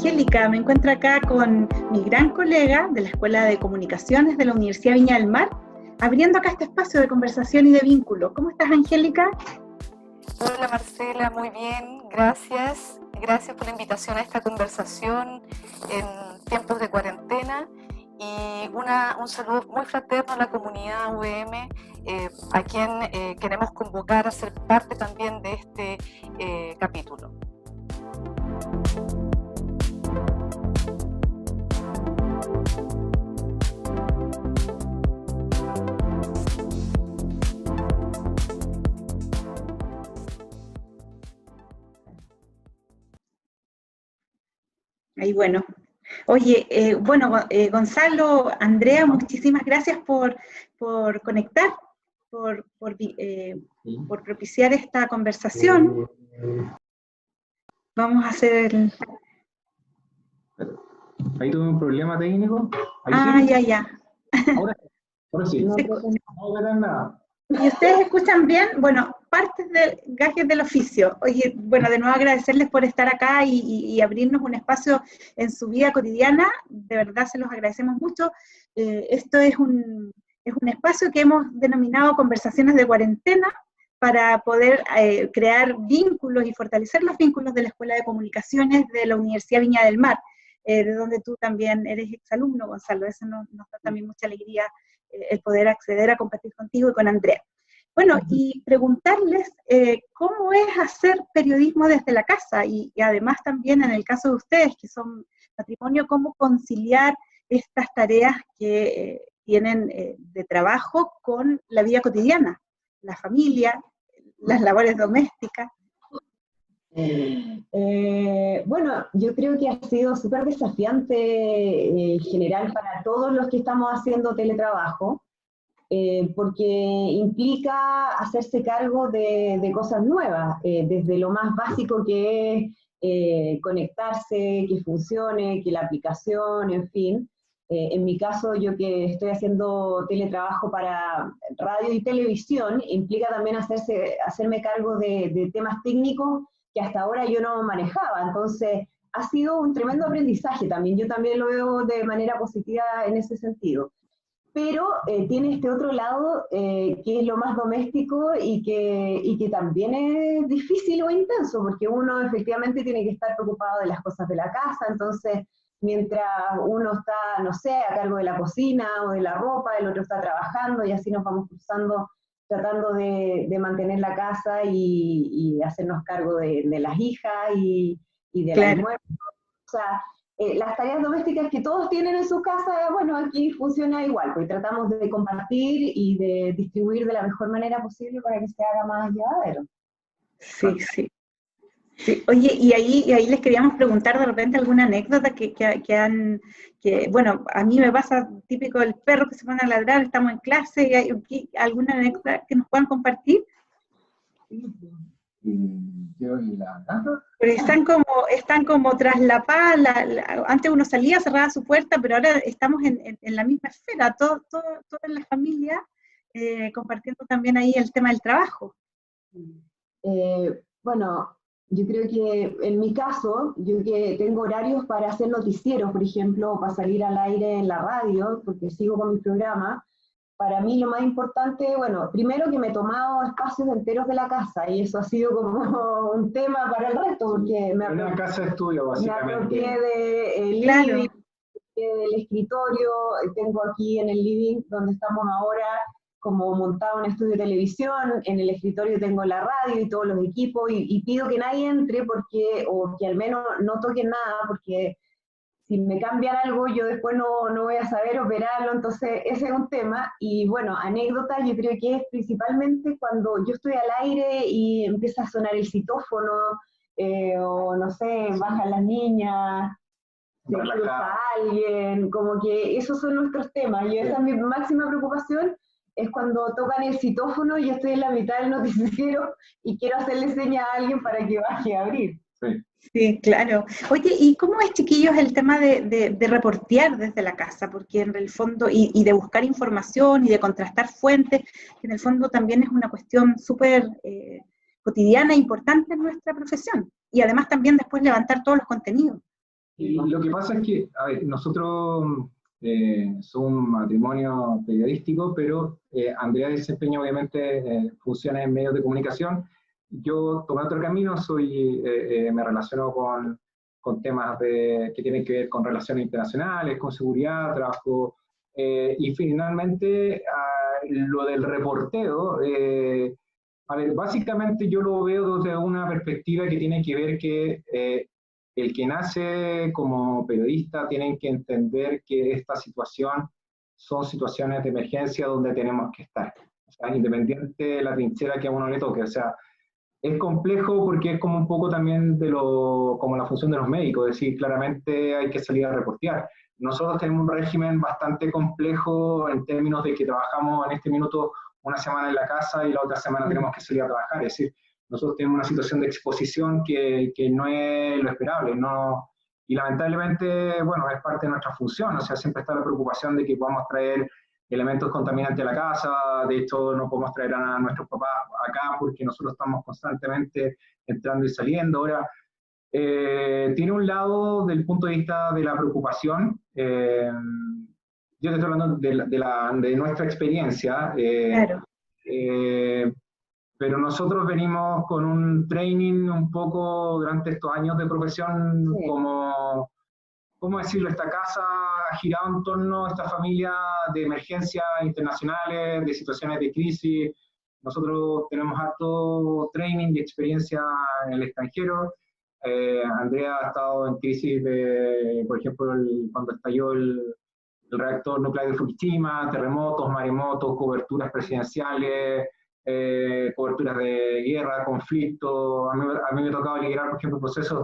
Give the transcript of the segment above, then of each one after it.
Angélica, me encuentro acá con mi gran colega de la Escuela de Comunicaciones de la Universidad Viña del Mar, abriendo acá este espacio de conversación y de vínculo. ¿Cómo estás, Angélica? Hola Marcela, muy bien, gracias. Gracias por la invitación a esta conversación en tiempos de cuarentena y un saludo muy fraterno a la comunidad UVM, a quien queremos convocar a ser parte también de este capítulo. Ahí bueno. Oye, Gonzalo, Andrea, muchísimas gracias por conectar, por propiciar esta conversación. Vamos a hacer el... Ahí tuve un problema técnico. Ya. Ahora sí. No verán nada. ¿Y ustedes escuchan bien? Bueno, partes de gajes del oficio. Oye, bueno, de nuevo agradecerles por estar acá y abrirnos un espacio en su vida cotidiana. De verdad se los agradecemos mucho. Esto es un espacio que hemos denominado Conversaciones de Cuarentena para poder crear vínculos y fortalecer los vínculos de la Escuela de Comunicaciones de la Universidad Viña del Mar, de donde tú también eres exalumno, Gonzalo. Eso nos da también mucha alegría el poder acceder a compartir contigo y con Andrea. Bueno, y preguntarles cómo es hacer periodismo desde la casa y además también en el caso de ustedes que son patrimonio, cómo conciliar estas tareas que tienen de trabajo con la vida cotidiana, la familia, las labores domésticas. Bueno, yo creo que ha sido súper desafiante en general para todos los que estamos haciendo teletrabajo, porque implica hacerse cargo de cosas nuevas, desde lo más básico que es conectarse, que funcione, que la aplicación, en fin. En mi caso, yo que estoy haciendo teletrabajo para radio y televisión, implica también hacerme cargo de temas técnicos que hasta ahora yo no manejaba. Entonces, ha sido un tremendo aprendizaje también. Yo también lo veo de manera positiva en ese sentido. Pero tiene este otro lado, que es lo más doméstico y que también es difícil o intenso, porque uno efectivamente tiene que estar preocupado de las cosas de la casa. Entonces, mientras uno está, no sé, a cargo de la cocina o de la ropa, el otro está trabajando y así nos vamos cruzando tratando de mantener la casa y hacernos cargo de las hijas y del almuerzo. O sea, las tareas domésticas que todos tienen en su casa, bueno, aquí funciona igual, pues tratamos de compartir y de distribuir de la mejor manera posible para que se haga más llevadero. Sí, sí. Sí, oye, y ahí les queríamos preguntar de repente alguna anécdota bueno, a mí me pasa típico el perro que se pone a ladrar, estamos en clase, y hay alguna anécdota que nos puedan compartir. Pero están como tras la paz, antes uno salía, cerraba su puerta, pero ahora estamos en la misma esfera, toda la familia compartiendo también ahí el tema del trabajo. Bueno, yo creo que en mi caso, yo que tengo horarios para hacer noticieros, por ejemplo, o para salir al aire en la radio, porque sigo con mi programa, para mí lo más importante, bueno, primero que me he tomado espacios enteros de la casa, y eso ha sido como un tema para el resto, porque una casa de estudio, básicamente. Me apropié del living, del escritorio, tengo aquí en el living donde estamos ahora, como montado un estudio de televisión, en el escritorio tengo la radio y todos los equipos, y pido que nadie entre o que al menos no toquen nada, porque si me cambian algo yo después no voy a saber operarlo. Entonces ese es un tema. Y bueno, anécdota yo creo que es principalmente cuando yo estoy al aire y empieza a sonar el citófono, o no sé, bajan las niñas, se cruza alguien, como que esos son nuestros temas, y esa es mi máxima preocupación. Es cuando tocan el citófono y yo estoy en la mitad del noticiero y quiero hacerle seña a alguien para que baje a abrir. Sí, claro. Oye, ¿y cómo es, chiquillos, el tema de reportear desde la casa? Porque en el fondo, y de buscar información y de contrastar fuentes, que en el fondo también es una cuestión súper cotidiana e importante en nuestra profesión. Y además también después levantar todos los contenidos. Y lo que pasa es que, a ver, nosotros somos un matrimonio periodístico, pero Andrea desempeña obviamente funciones en medios de comunicación. Yo tomé otro camino, me relaciono con temas que tienen que ver con relaciones internacionales, con seguridad, trabajo, y finalmente lo del reporteo. A ver, básicamente yo lo veo desde una perspectiva que tiene que ver que el que nace como periodista tiene que entender que esta situación son situaciones de emergencia donde tenemos que estar, o sea, independiente de la trinchera que a uno le toque. O sea, es complejo porque es como un poco también como la función de los médicos, es decir, claramente hay que salir a reportear. Nosotros tenemos un régimen bastante complejo en términos de que trabajamos en este minuto una semana en la casa y la otra semana tenemos que salir a trabajar, es decir, nosotros tenemos una situación de exposición que no es lo esperable, ¿no? Y lamentablemente, bueno, es parte de nuestra función, o sea, siempre está la preocupación de que podamos traer elementos contaminantes a la casa. De hecho, no podemos traer a nuestros papás acá porque nosotros estamos constantemente entrando y saliendo. Ahora, tiene un lado del punto de vista de la preocupación. Yo te estoy hablando de nuestra experiencia. Claro. Pero nosotros venimos con un training un poco durante estos años de profesión, sí, como, ¿cómo decirlo? Esta casa ha girado en torno a esta familia de emergencias internacionales, de situaciones de crisis. Nosotros tenemos harto training y experiencia en el extranjero. Andrea ha estado en crisis por ejemplo, cuando estalló el reactor nuclear de Fukushima, terremotos, maremotos, coberturas presidenciales, coberturas de guerra, conflicto. A mí me ha tocado liderar, por ejemplo, procesos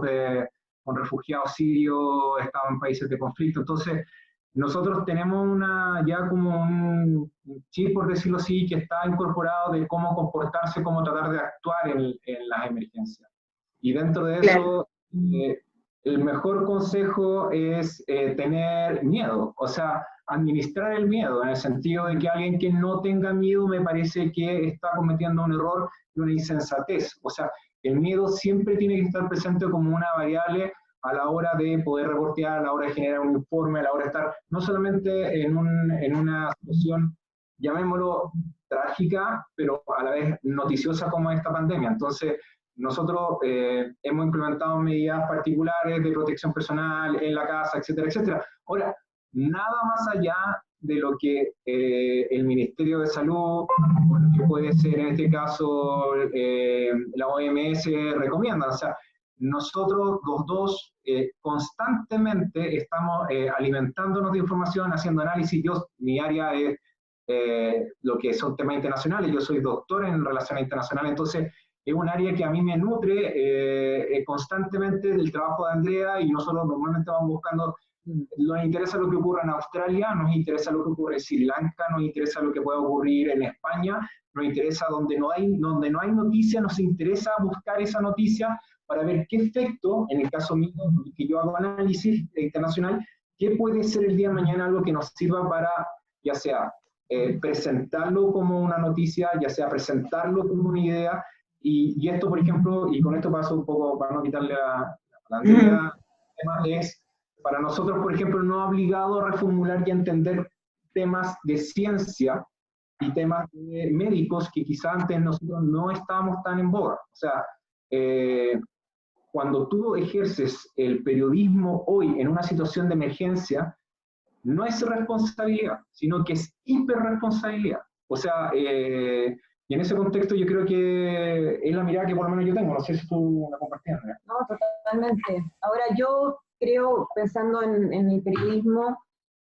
con refugiados sirios, estaban en países de conflicto. Entonces, nosotros tenemos ya como un chip, por decirlo así, que está incorporado de cómo comportarse, cómo tratar de actuar en las emergencias. Y dentro de eso, el mejor consejo es tener miedo, o sea, administrar el miedo, en el sentido de que alguien que no tenga miedo me parece que está cometiendo un error y una insensatez. O sea, el miedo siempre tiene que estar presente como una variable a la hora de poder reportear, a la hora de generar un informe, a la hora de estar no solamente en una situación, llamémoslo trágica, pero a la vez noticiosa como esta pandemia. Entonces, nosotros hemos implementado medidas particulares de protección personal en la casa, etcétera, etcétera. Ahora, nada más allá de lo que el Ministerio de Salud, o lo que puede ser en este caso la OMS recomienda. O sea, nosotros los dos constantemente estamos alimentándonos de información, haciendo análisis. Mi área es lo que son temas internacionales, yo soy doctor en relaciones internacionales, entonces es un área que a mí me nutre constantemente del trabajo de Andrea, y nosotros normalmente vamos buscando. Nos interesa lo que ocurre en Australia, nos interesa lo que ocurre en Sri Lanka, nos interesa lo que pueda ocurrir en España, nos interesa donde no hay noticia, nos interesa buscar esa noticia para ver qué efecto, en el caso mío, que yo hago análisis internacional, qué puede ser el día de mañana algo que nos sirva para, ya sea presentarlo como una noticia, ya sea presentarlo como una idea, y esto, por ejemplo, y con esto paso un poco, para no quitarle a la Andrea, es, para nosotros, por ejemplo, no ha obligado a reformular y a entender temas de ciencia y temas médicos que quizá antes nosotros no estábamos tan en boga. O sea, cuando tú ejerces el periodismo hoy en una situación de emergencia, no es responsabilidad, sino que es hiperresponsabilidad. O sea, y en ese contexto yo creo que es la mirada que por lo menos yo tengo. No sé si tú la compartías, ¿no? No, totalmente. Ahora yo creo, pensando en el periodismo,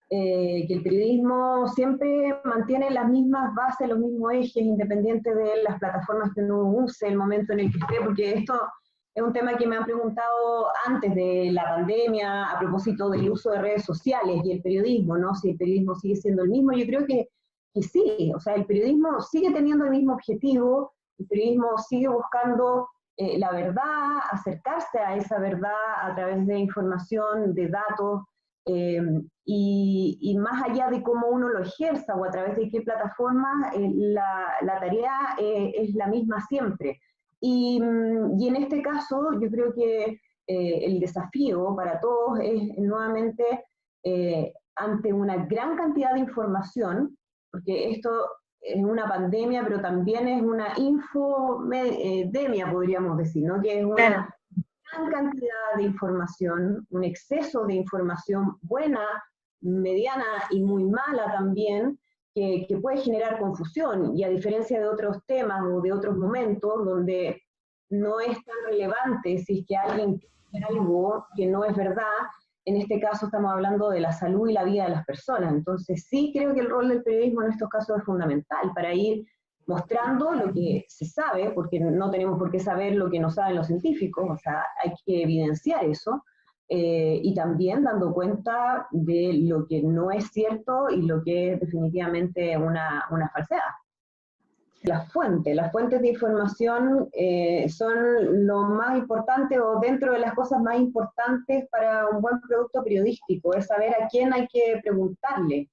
que el periodismo siempre mantiene las mismas bases, los mismos ejes, independiente de las plataformas que uno use, el momento en el que esté, porque esto es un tema que me han preguntado antes de la pandemia, a propósito del uso de redes sociales y el periodismo, ¿no? Si el periodismo sigue siendo el mismo. Yo creo que sí, o sea, el periodismo sigue teniendo el mismo objetivo, el periodismo sigue buscando la verdad, acercarse a esa verdad a través de información, de datos, y más allá de cómo uno lo ejerza o a través de qué plataforma, la tarea es la misma siempre. Y en este caso yo creo que el desafío para todos es nuevamente ante una gran cantidad de información, porque esto es una pandemia, pero también es una infodemia, podríamos decir, ¿no? Que es una gran cantidad de información, un exceso de información buena, mediana y muy mala también, que puede generar confusión, y a diferencia de otros temas o de otros momentos donde no es tan relevante si es que alguien cree algo que no es verdad, en este caso estamos hablando de la salud y la vida de las personas. Entonces sí creo que el rol del periodismo en estos casos es fundamental para ir mostrando lo que se sabe, porque no tenemos por qué saber lo que no saben los científicos, o sea, hay que evidenciar eso, y también dando cuenta de lo que no es cierto y lo que es definitivamente una falsedad. Las fuentes de información son lo más importante, o dentro de las cosas más importantes para un buen producto periodístico, es saber a quién hay que preguntarle.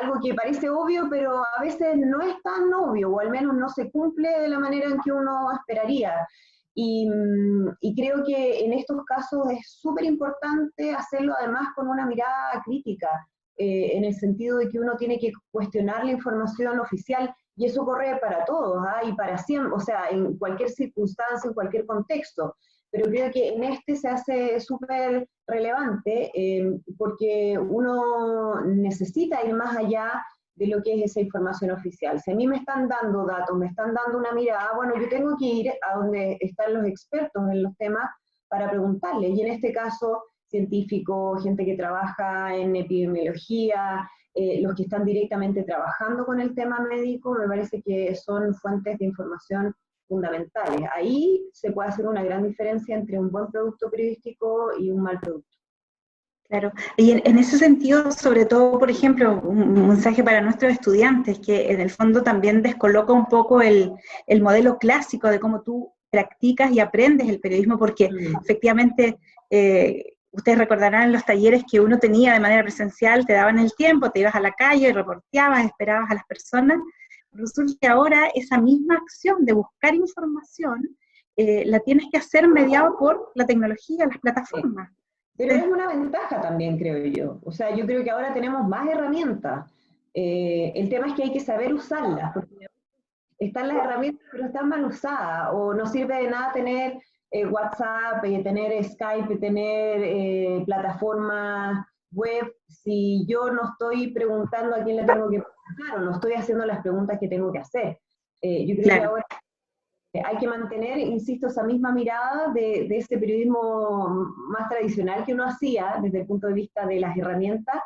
Algo que parece obvio, pero a veces no es tan obvio, o al menos no se cumple de la manera en que uno esperaría. Y creo que en estos casos es súper importante hacerlo además con una mirada crítica, en el sentido de que uno tiene que cuestionar la información oficial, y eso corre para todos, y para siempre, o sea, en cualquier circunstancia, en cualquier contexto. Pero creo que en este se hace súper relevante, porque uno necesita ir más allá de lo que es esa información oficial. Si a mí me están dando datos, me están dando una mirada, bueno, yo tengo que ir a donde están los expertos en los temas para preguntarles, y en este caso, científicos, gente que trabaja en epidemiología, los que están directamente trabajando con el tema médico, me parece que son fuentes de información fundamentales. Ahí se puede hacer una gran diferencia entre un buen producto periodístico y un mal producto. Claro, y en ese sentido, sobre todo, por ejemplo, un mensaje para nuestros estudiantes, que en el fondo también descoloca un poco el modelo clásico de cómo tú practicas y aprendes el periodismo, porque efectivamente, ustedes recordarán en los talleres que uno tenía de manera presencial, te daban el tiempo, te ibas a la calle, reporteabas, esperabas a las personas. Resulta que ahora esa misma acción de buscar información la tienes que hacer mediado por la tecnología, las plataformas. Pero es una ventaja también, creo yo. O sea, yo creo que ahora tenemos más herramientas. El tema es que hay que saber usarlas, porque están las herramientas, pero están mal usadas, o no sirve de nada tener WhatsApp, tener Skype, tener plataformas web, si yo no estoy preguntando a quién le tengo que preguntar, o no estoy haciendo las preguntas que tengo que hacer. Yo creo que ahora hay que mantener, insisto, esa misma mirada de ese periodismo más tradicional que uno hacía desde el punto de vista de las herramientas,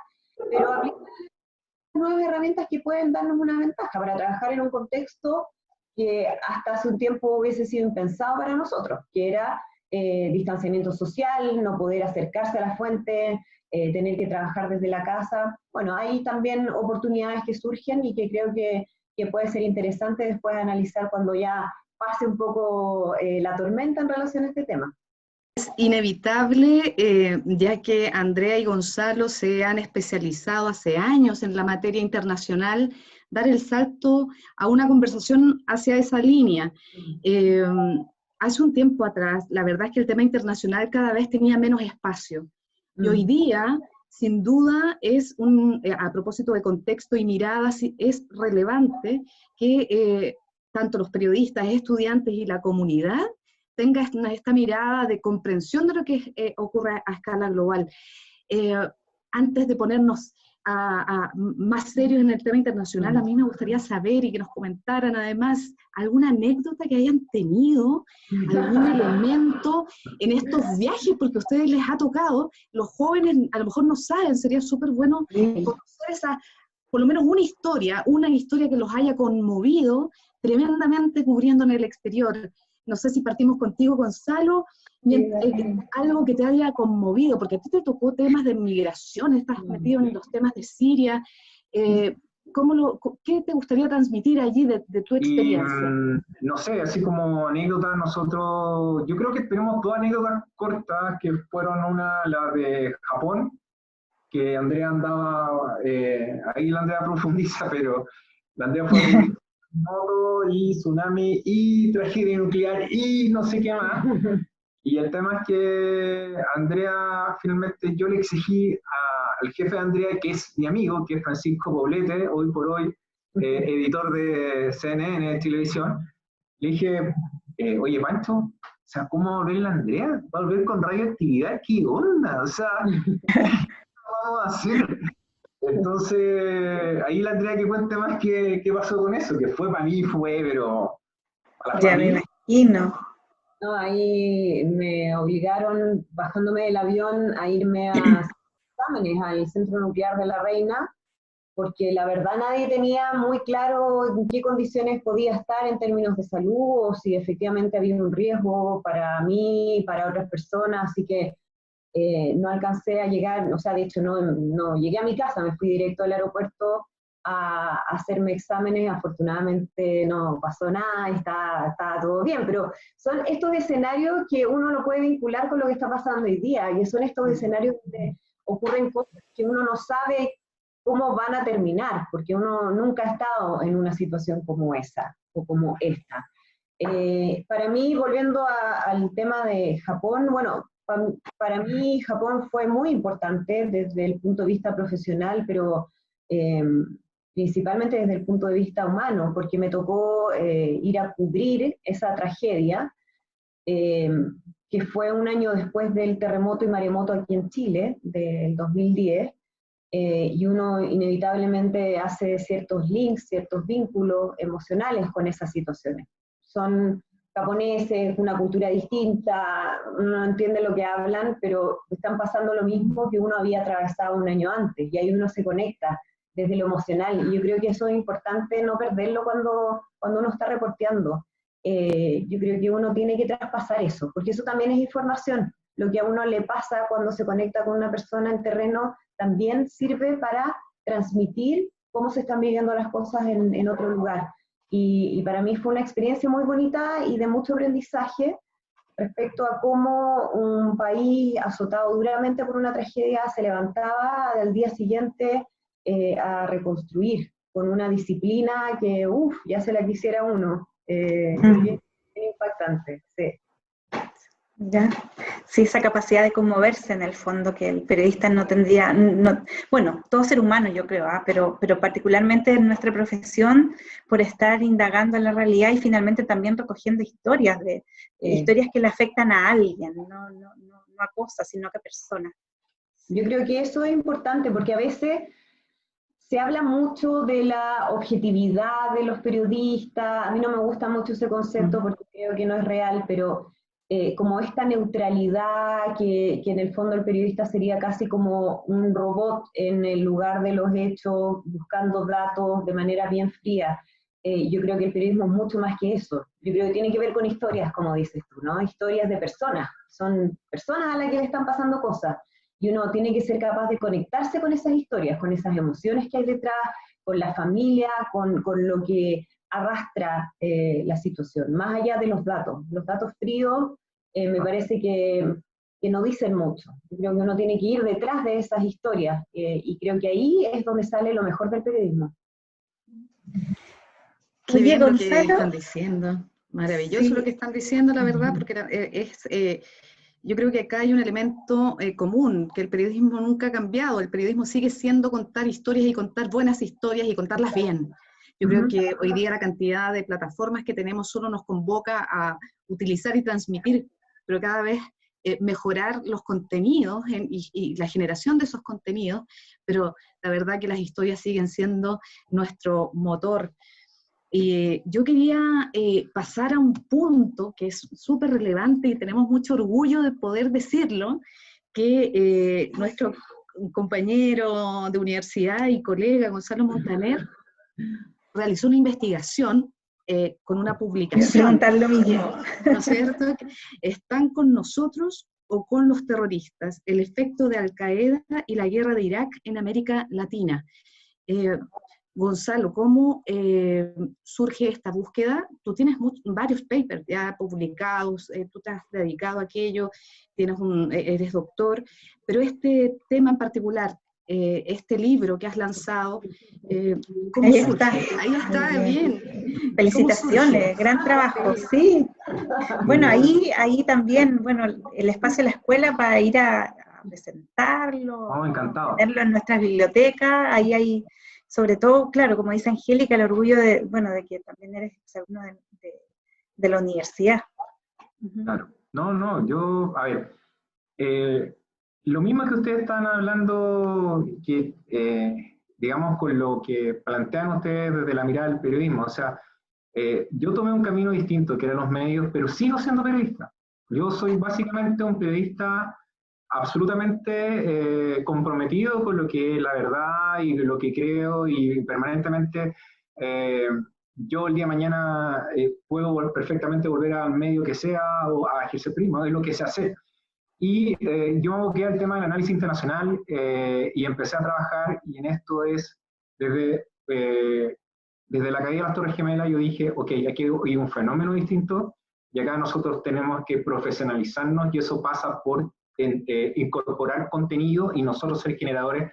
pero aplicar nuevas herramientas que pueden darnos una ventaja para trabajar en un contexto que hasta hace un tiempo hubiese sido impensado para nosotros, que era distanciamiento social, no poder acercarse a la fuente, tener que trabajar desde la casa. Bueno, hay también oportunidades que surgen y que creo que puede ser interesante después analizar cuando ya pase un poco la tormenta en relación a este tema. Es inevitable, ya que Andrea y Gonzalo se han especializado hace años en la materia internacional, dar el salto a una conversación hacia esa línea. Hace un tiempo atrás, la verdad es que el tema internacional cada vez tenía menos espacio. Y hoy día, sin duda, a propósito de contexto y miradas, es relevante que tanto los periodistas, estudiantes y la comunidad tenga esta mirada de comprensión de lo que ocurre a escala global. Antes de ponernos más serios en el tema internacional, a mí me gustaría saber y que nos comentaran además alguna anécdota que hayan tenido, algún elemento en estos viajes, porque a ustedes les ha tocado, los jóvenes a lo mejor no saben, sería súper bueno conocer por lo menos una historia que los haya conmovido tremendamente cubriendo en el exterior. No sé si partimos contigo, Gonzalo, algo que te haya conmovido, porque a ti te tocó temas de migración, estás metido en los temas de Siria. ¿Qué te gustaría transmitir allí de tu experiencia? No sé, así como anécdotas, yo creo que tenemos dos anécdotas cortas, que fueron la de Japón, que Andrea andaba, ahí la Andrea profundiza, pero la Andrea fue modo y tsunami y tragedia nuclear y no sé qué más. Y el tema es que Andrea, finalmente yo le exigí al jefe de Andrea, que es mi amigo, que es Francisco Poblete, hoy por hoy editor de CNN, de televisión, le dije, oye Pancho, o sea, ¿cómo va a volver la Andrea? ¿Va a volver con radioactividad? ¿Qué onda? O sea, ¿qué vamos a hacer? Entonces, ahí la Andrea que cuente más qué pasó con eso, que fue para mí, pero para la Ya me familia. imagino. No, ahí me obligaron, bajándome del avión, a irme a exámenes al Centro Nuclear de La Reina, porque la verdad nadie tenía muy claro en qué condiciones podía estar en términos de salud, o si efectivamente había un riesgo para mí, para otras personas, así que no alcancé a llegar, o sea, de hecho no llegué a mi casa, me fui directo al aeropuerto a hacerme exámenes, afortunadamente no pasó nada, está todo bien, pero son estos escenarios que uno no puede vincular con lo que está pasando hoy día, y son estos escenarios donde ocurren cosas que uno no sabe cómo van a terminar, porque uno nunca ha estado en una situación como esa, o como esta. Para mí, volviendo al tema de Japón, bueno, para mí Japón fue muy importante desde el punto de vista profesional, pero principalmente desde el punto de vista humano, porque me tocó ir a cubrir esa tragedia, que fue un año después del terremoto y maremoto aquí en Chile, del 2010, y uno inevitablemente hace ciertos links, ciertos vínculos emocionales con esas situaciones. Son japoneses, una cultura distinta, uno no entiende lo que hablan, pero están pasando lo mismo que uno había atravesado un año antes, y ahí uno se conecta desde lo emocional, y yo creo que eso es importante no perderlo cuando uno está reporteando. Yo creo que uno tiene que traspasar eso, porque eso también es información. Lo que a uno le pasa cuando se conecta con una persona en terreno también sirve para transmitir cómo se están viviendo las cosas en otro lugar. Y para mí fue una experiencia muy bonita y de mucho aprendizaje respecto a cómo un país azotado duramente por una tragedia se levantaba al día siguiente a reconstruir con una disciplina que, ya se la quisiera uno. Es impactante, sí. Ya, sí, esa capacidad de conmoverse en el fondo que el periodista no tendría, bueno, todo ser humano yo creo, pero particularmente en nuestra profesión, por estar indagando en la realidad y finalmente también recogiendo historias, historias que le afectan a alguien, no a cosas, sino a personas. Yo creo que eso es importante porque a veces se habla mucho de la objetividad de los periodistas, a mí no me gusta mucho ese concepto porque creo que no es real, pero como esta neutralidad que en el fondo el periodista sería casi como un robot en el lugar de los hechos, buscando datos de manera bien fría. Yo creo que el periodismo es mucho más que eso. Yo creo que tiene que ver con historias, como dices tú, ¿no? Historias de personas. Son personas a las que le están pasando cosas. Y uno tiene que ser capaz de conectarse con esas historias, con esas emociones que hay detrás, con la familia, con lo que arrastra la situación, más allá de los datos. Los datos fríos me parece que no dicen mucho. Yo creo que uno tiene que ir detrás de esas historias y creo que ahí es donde sale lo mejor del periodismo. Qué bien lo que están diciendo. Maravilloso, sí, lo que están diciendo, la verdad, porque yo creo que acá hay un elemento común, que el periodismo nunca ha cambiado. El periodismo sigue siendo contar historias y contar buenas historias y contarlas bien. Yo creo que hoy día la cantidad de plataformas que tenemos solo nos convoca a utilizar y transmitir, pero cada vez mejorar los contenidos y la generación de esos contenidos, pero la verdad que las historias siguen siendo nuestro motor. Yo quería pasar a un punto que es súper relevante y tenemos mucho orgullo de poder decirlo, que nuestro compañero de universidad y colega Gonzalo Montaner realizó una investigación con una publicación. Preguntar lo mismo. ¿No es cierto? ¿Están con nosotros o con los terroristas? El efecto de Al Qaeda y la guerra de Irak en América Latina. Gonzalo, ¿cómo surge esta búsqueda? Tú tienes varios papers ya publicados, tú te has dedicado a aquello, eres doctor, pero este tema en particular, este libro que has lanzado. Ahí está. Ahí está, bien. Felicitaciones, gran trabajo, sí. Bueno, ahí también, bueno, el espacio de la escuela para ir a presentarlo, encantado. tenerlo en nuestras bibliotecas, ahí hay, sobre todo, claro, como dice Angélica, el orgullo de, bueno, de que también eres alumno de la universidad. Claro, yo, a ver, lo mismo que ustedes están hablando, que digamos con lo que plantean ustedes desde la mirada del periodismo, o sea, yo tomé un camino distinto, que eran los medios, pero sigo siendo periodista. Yo soy básicamente un periodista absolutamente comprometido con lo que es la verdad y lo que creo, y permanentemente yo el día de mañana puedo perfectamente volver al medio que sea o a ejercer periodismo, es lo que se hace. Y yo me aboqué al tema del análisis internacional y empecé a trabajar, y en esto es desde la caída de las Torres Gemelas. Yo dije, ok, aquí hay un fenómeno distinto y acá nosotros tenemos que profesionalizarnos, y eso pasa por incorporar contenido y nosotros ser generadores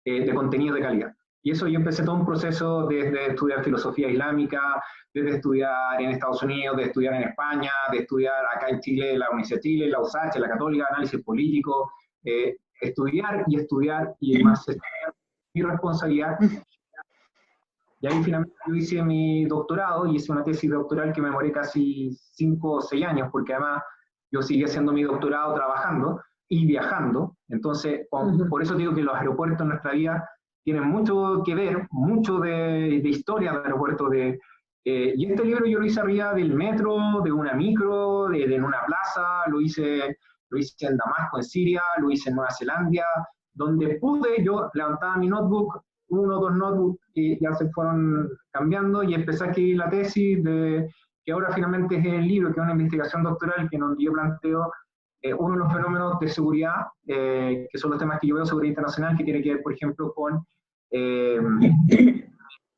de contenido de calidad. Y eso yo empecé todo un proceso desde estudiar filosofía islámica, desde estudiar en Estados Unidos, de estudiar en España, de estudiar acá en Chile, la Universidad de Chile, la USACH, la Católica, análisis político, estudiar y estudiar, y más mi responsabilidad. Y ahí finalmente yo hice mi doctorado, y hice una tesis doctoral que me demoré casi 5 o 6 años, porque además yo seguí haciendo mi doctorado trabajando y viajando. Entonces, por eso digo que los aeropuertos en nuestra vida tienen mucho que ver, mucho de historia de aeropuertos. Y este libro yo lo hice arriba del metro, de una micro, en una plaza, lo hice en Damasco, en Siria, lo hice en Nueva Zelanda, donde pude, yo levantaba mi notebook, 1 o 2 notebooks, y ya se fueron cambiando, y empecé a escribir la tesis, que ahora finalmente es el libro, que es una investigación doctoral que yo planteo uno de los fenómenos de seguridad, que son los temas que yo veo, seguridad internacional, que tiene que ver, por ejemplo, con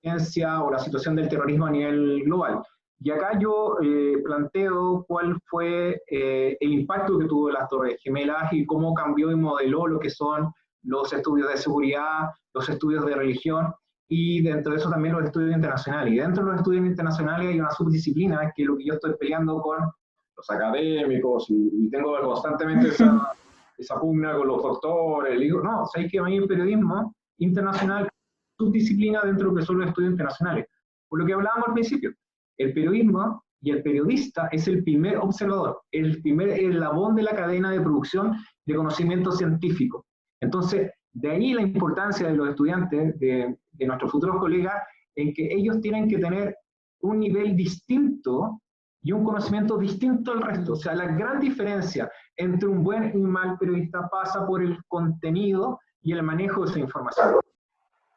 ciencia o la situación del terrorismo a nivel global. Y acá yo planteo cuál fue el impacto que tuvo las Torres Gemelas y cómo cambió y modeló lo que son los estudios de seguridad, los estudios de religión, y dentro de eso también los estudios internacionales. Y dentro de los estudios internacionales hay una subdisciplina, que es lo que yo estoy peleando con los académicos, y tengo constantemente esa pugna con los doctores. Le digo, no, ¿sabéis que a mí el periodismo internacional subdisciplina dentro de lo que son los estudios internacionales? Por lo que hablábamos al principio, el periodismo y el periodista es el primer observador, el primer eslabón de la cadena de producción de conocimiento científico. Entonces, de ahí la importancia de los estudiantes, de nuestros futuros colegas, en que ellos tienen que tener un nivel distinto y un conocimiento distinto al resto. O sea, la gran diferencia entre un buen y un mal periodista pasa por el contenido y el manejo de esa información.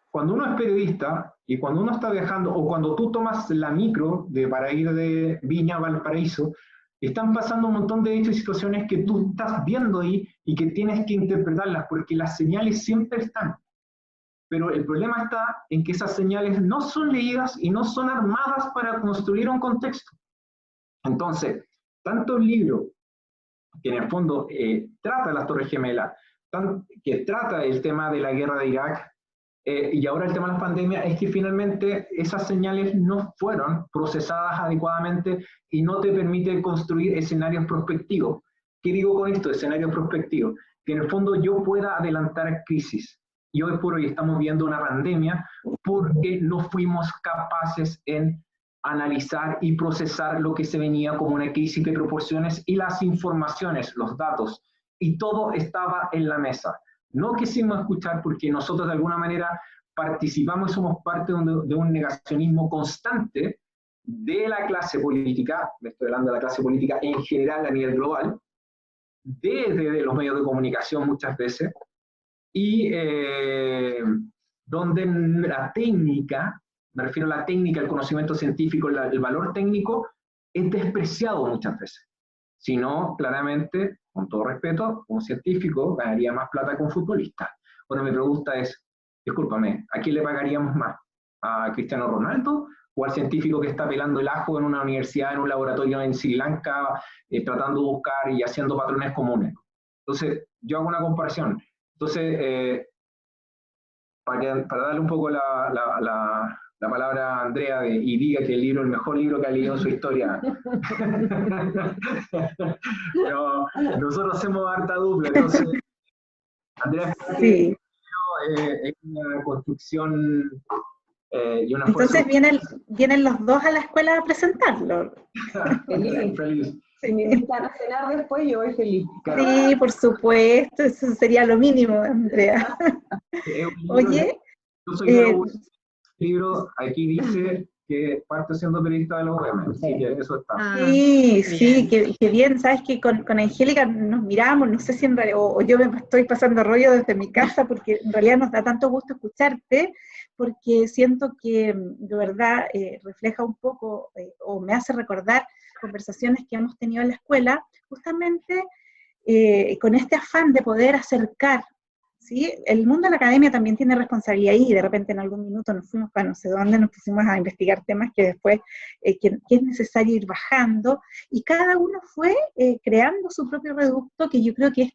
Cuando uno es periodista y cuando uno está viajando, o cuando tú tomas la micro para ir de Viña a Valparaíso, están pasando un montón de hechos y situaciones que tú estás viendo ahí y que tienes que interpretarlas, porque las señales siempre están. Pero el problema está en que esas señales no son leídas y no son armadas para construir un contexto. Entonces, tanto el libro, que en el fondo trata las Torres Gemelas, que trata el tema de la guerra de Irak, y ahora el tema de las pandemias, es que finalmente esas señales no fueron procesadas adecuadamente y no te permite construir escenarios prospectivos. ¿Qué digo con esto, escenarios prospectivos? Que en el fondo yo pueda adelantar crisis. Y hoy por hoy estamos viendo una pandemia porque no fuimos capaces en analizar y procesar lo que se venía como una crisis de proporciones, y las informaciones, los datos, y todo estaba en la mesa. No quisimos escuchar porque nosotros de alguna manera participamos y somos parte de un negacionismo constante de la clase política, me estoy hablando de la clase política en general a nivel global, desde los medios de comunicación muchas veces, y donde la técnica, me refiero a la técnica, el conocimiento científico, el valor técnico, es despreciado muchas veces. Si no, claramente, con todo respeto, un científico ganaría más plata que un futbolista. Bueno, mi pregunta es, discúlpame, ¿a quién le pagaríamos más? ¿A Cristiano Ronaldo o al científico que está pelando el ajo en una universidad, en un laboratorio en Sri Lanka, tratando de buscar y haciendo patrones comunes? Entonces, yo hago una comparación. Entonces, para darle un poco la palabra a Andrea y diga que el libro es el mejor libro que ha leído en su historia. Pero nosotros hacemos harta dupla, entonces Andrea, Sí. es una construcción y una Entonces fuerza. vienen los dos a la escuela a presentarlo. Feliz. Si me invitan a cenar después, yo voy feliz. Sí, por supuesto, eso sería lo mínimo, Andrea. Oye, yo soy un libro, aquí dice que parte siendo periodista de la UM, así que eso está. Sí, que bien, sabes que con Angélica nos miramos, no sé si en realidad, o yo me estoy pasando rollo desde mi casa, porque en realidad nos da tanto gusto escucharte, porque siento que de verdad refleja un poco, o me hace recordar conversaciones que hemos tenido en la escuela, justamente con este afán de poder acercar, ¿sí? El mundo de la academia también tiene responsabilidad y de repente en algún minuto nos fuimos para no sé dónde, nos pusimos a investigar temas que después que es necesario ir bajando, y cada uno fue creando su propio reducto, que yo creo que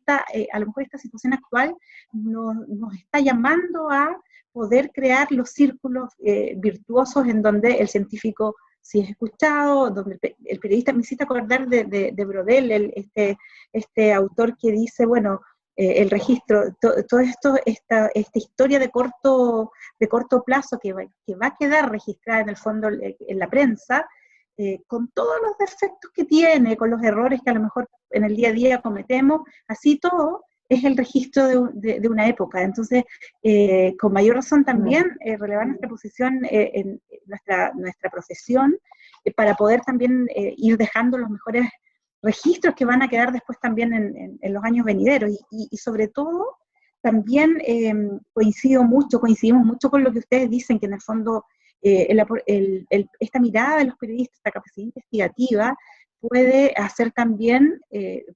a lo mejor esta situación actual nos está llamando a poder crear los círculos virtuosos en donde el científico sí es escuchado, donde el periodista, me hiciste acordar de Brodel, este autor que dice, bueno, el registro, todo esto, esta historia de corto plazo que va a quedar registrada en el fondo en la prensa, con todos los defectos que tiene, con los errores que a lo mejor en el día a día cometemos, así todo es el registro de una época. Entonces, con mayor razón también, relevar nuestra posición en nuestra profesión, para poder también ir dejando los mejores registros que van a quedar después también en los años venideros, y sobre todo, también coincidimos mucho con lo que ustedes dicen, que en el fondo esta mirada de los periodistas, esta capacidad investigativa, puede hacer también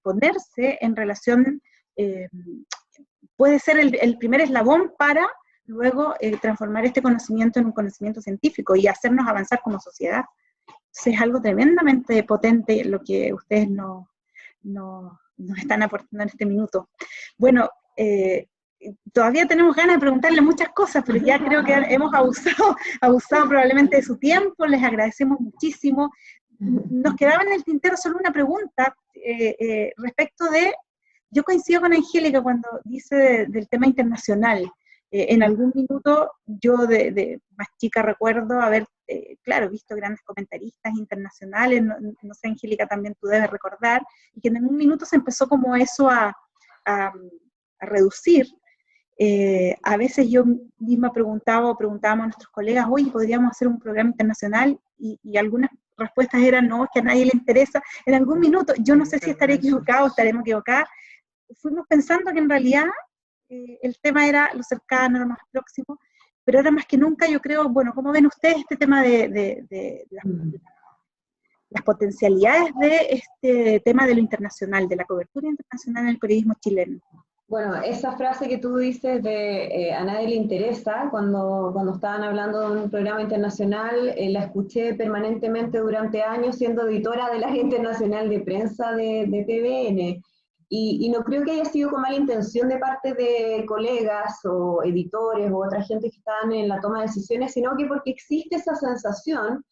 ponerse en relación, puede ser el primer eslabón para luego transformar este conocimiento en un conocimiento científico y hacernos avanzar como sociedad. Es algo tremendamente potente lo que ustedes nos están aportando en este minuto. Bueno, todavía tenemos ganas de preguntarle muchas cosas, pero ya creo que hemos abusado probablemente de su tiempo, les agradecemos muchísimo. Nos quedaba en el tintero solo una pregunta respecto de, yo coincido con Angélica cuando dice del tema internacional. En algún minuto yo de más chica recuerdo haber, claro, visto grandes comentaristas internacionales, no sé, Angélica, también tú debes recordar, y que en un minuto se empezó como eso a reducir. A veces yo misma preguntábamos a nuestros colegas, oye, ¿podríamos hacer un programa internacional? Y algunas respuestas eran, no, es que a nadie le interesa. En algún minuto, yo no sé si estaré equivocado o estaremos equivocados, fuimos pensando que en realidad el tema era lo cercano, lo más próximo, pero ahora más que nunca yo creo, bueno, ¿cómo ven ustedes este tema de las potencialidades de este tema de lo internacional, de la cobertura internacional en el periodismo chileno? Bueno, esa frase que tú dices de a nadie le interesa, cuando estaban hablando de un programa internacional, la escuché permanentemente durante años siendo editora del área internacional de prensa de TVN. Y no creo que haya sido con mala intención de parte de colegas o editores o otra gente que estaban en la toma de decisiones, sino que porque existe esa sensación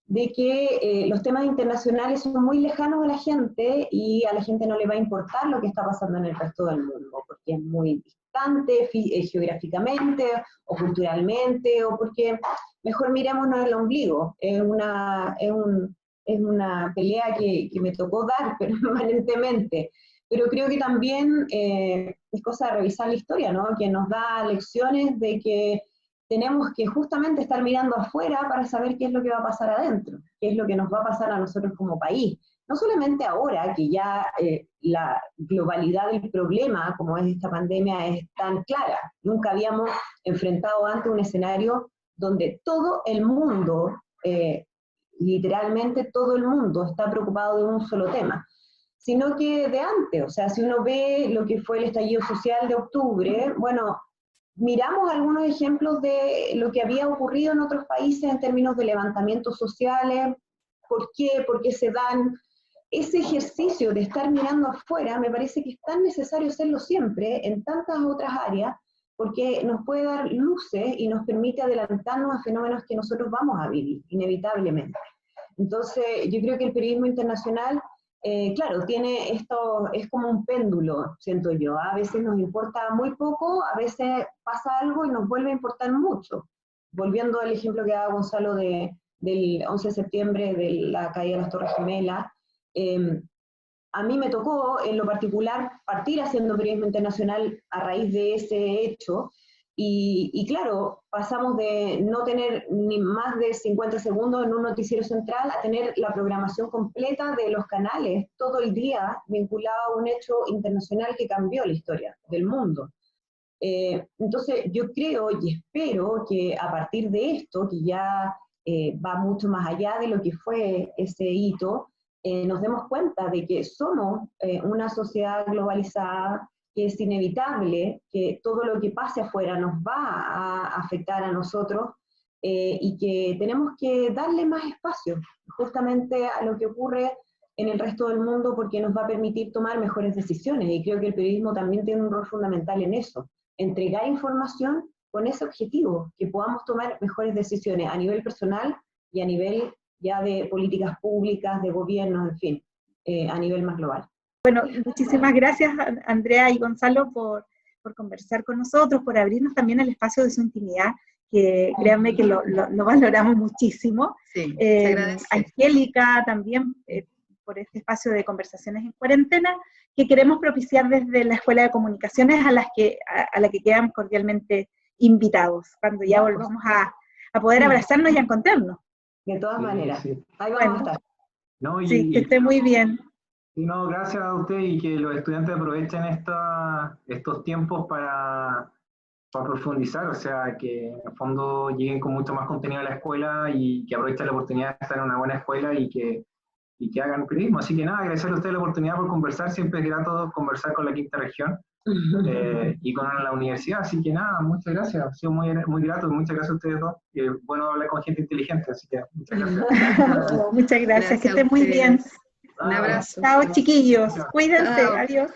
de que los temas internacionales son muy lejanos a la gente y a la gente no le va a importar lo que está pasando en el resto del mundo, porque es muy distante geográficamente o culturalmente, o porque mejor mirémonos el ombligo. Es una pelea que me tocó dar permanentemente. Pero creo que también es cosa de revisar la historia, ¿no? Que nos da lecciones de que tenemos que justamente estar mirando afuera para saber qué es lo que va a pasar adentro, qué es lo que nos va a pasar a nosotros como país. No solamente ahora, que ya la globalidad del problema, como es esta pandemia, es tan clara. Nunca habíamos enfrentado antes un escenario donde todo el mundo, literalmente todo el mundo, está preocupado de un solo tema, sino que de antes. O sea, si uno ve lo que fue el estallido social de octubre, bueno, miramos algunos ejemplos de lo que había ocurrido en otros países en términos de levantamientos sociales. ¿Por qué? Porque se dan ese ejercicio de estar mirando afuera. Me parece que es tan necesario hacerlo siempre en tantas otras áreas, porque nos puede dar luces y nos permite adelantarnos a fenómenos que nosotros vamos a vivir, inevitablemente. Entonces, yo creo que el periodismo internacional, claro, tiene esto, es como un péndulo, siento yo. A veces nos importa muy poco, a veces pasa algo y nos vuelve a importar mucho. Volviendo al ejemplo que daba Gonzalo del 11 de septiembre, de la caída de las Torres Gemelas, a mí me tocó, en lo particular, partir haciendo periodismo internacional a raíz de ese hecho, y claro, pasamos de no tener ni más de 50 segundos en un noticiero central a tener la programación completa de los canales todo el día vinculado a un hecho internacional que cambió la historia del mundo. Entonces yo creo y espero que a partir de esto, que ya va mucho más allá de lo que fue ese hito, nos demos cuenta de que somos una sociedad globalizada, que es inevitable, que todo lo que pase afuera nos va a afectar a nosotros, y que tenemos que darle más espacio justamente a lo que ocurre en el resto del mundo, porque nos va a permitir tomar mejores decisiones, y creo que el periodismo también tiene un rol fundamental en eso, entregar información con ese objetivo, que podamos tomar mejores decisiones a nivel personal y a nivel ya de políticas públicas, de gobiernos, en fin, a nivel más global. Bueno, muchísimas gracias Andrea y Gonzalo por conversar con nosotros, por abrirnos también el espacio de su intimidad, que créanme que lo valoramos muchísimo. Sí, se agradece. Angélica también, por este espacio de conversaciones en cuarentena, que queremos propiciar desde la Escuela de Comunicaciones, a la que quedan cordialmente invitados, cuando ya volvamos a poder abrazarnos y a encontrarnos. De todas maneras, sí. Ahí vamos a estar. No, Sí, que esté muy bien. No, gracias a usted, y que los estudiantes aprovechen estos tiempos para profundizar, o sea, que en el fondo lleguen con mucho más contenido a la escuela y que aprovechen la oportunidad de estar en una buena escuela y que hagan periodismo. Así que nada, agradecerle a usted la oportunidad por conversar, siempre es grato conversar con la Quinta Región y con la universidad, así que nada, muchas gracias, ha sido muy, muy grato, y muchas gracias a ustedes dos, bueno hablar con gente inteligente, así que muchas gracias. Muchas gracias, que estén muy bien. Un abrazo. Chao chiquillos, cuídense, Chao. adiós.